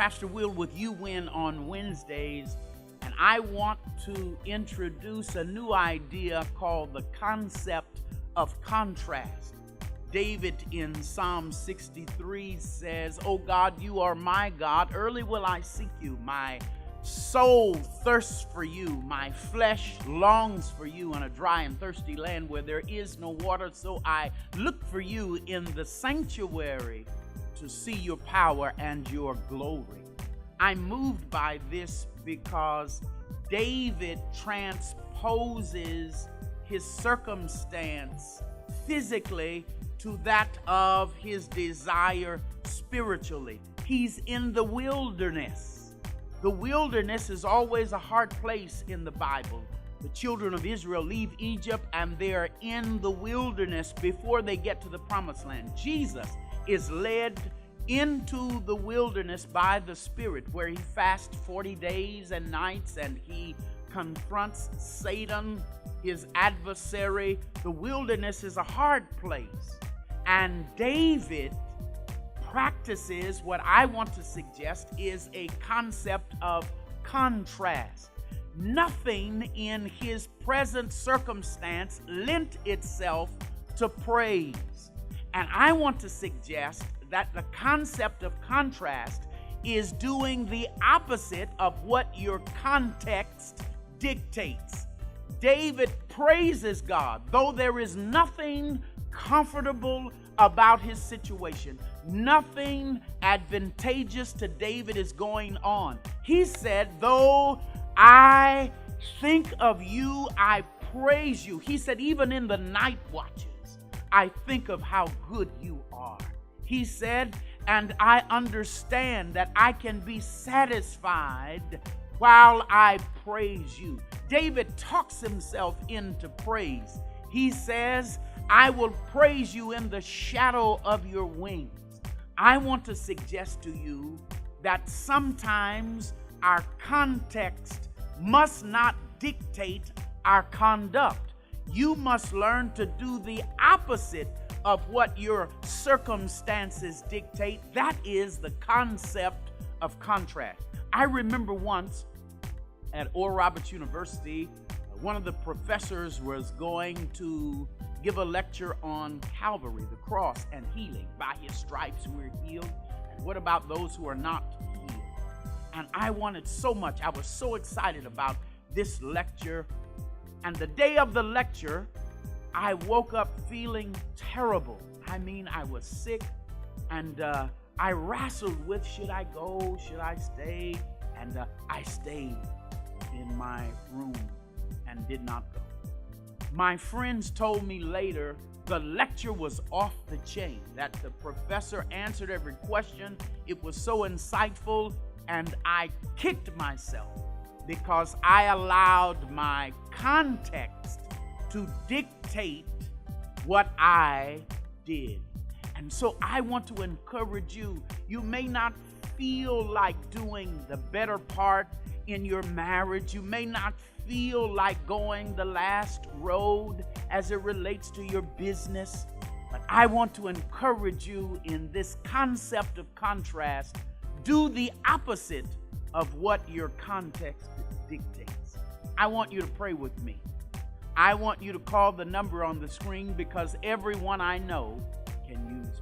Pastor Will with You Win on Wednesdays, and I want to introduce a new idea called the concept of contrast. David in Psalm 63 says, "O God, you are my God. Early will I seek you. My soul thirsts for you. My flesh longs for you in a dry and thirsty land where there is no water. So I look for you in the sanctuary to see your power and your glory." I'm moved by this because David transposes his circumstance physically to that of his desire spiritually. He's in the wilderness. The wilderness is always a hard place in the Bible. The children of Israel leave Egypt and they're in the wilderness before they get to the promised land. Jesus is led into the wilderness by the Spirit, where he fasts 40 days and nights and he confronts Satan, his adversary. The wilderness is a hard place. And David practices what I want to suggest is a concept of contrast. Nothing in his present circumstance lent itself to praise. And I want to suggest that the concept of contrast is doing the opposite of what your context dictates. David praises God, though there is nothing comfortable about his situation. Nothing advantageous to David is going on. He said, "Though I think of you, I praise you." He said, "Even in the night watches, I think of how good you are." He said, "And I understand that I can be satisfied while I praise you." David talks himself into praise. He says, "I will praise you in the shadow of your wings." I want to suggest to you that sometimes our context must not dictate our conduct. You must learn to do the opposite of what your circumstances dictate. That is the concept of contrast. I remember once at Oral Roberts University, one of the professors was going to give a lecture on Calvary, the cross, and healing. By his stripes we're healed. And what about those who are not healed? And I wanted so much. I was so excited about this lecture. And the day of the lecture, I woke up feeling terrible. I mean, I was sick, and I wrestled with, should I go, should I stay? And I stayed in my room and did not go. My friends told me later the lecture was off the chain, that the professor answered every question. It was so insightful, and I kicked myself because I allowed my context to dictate what I did. And so I want to encourage you. You may not feel like doing the better part in your marriage. You may not feel like going the last road as it relates to your business. But I want to encourage you in this concept of contrast. Do the opposite of what your context dictates. I want you to pray with me. I want you to call the number on the screen because everyone I know can use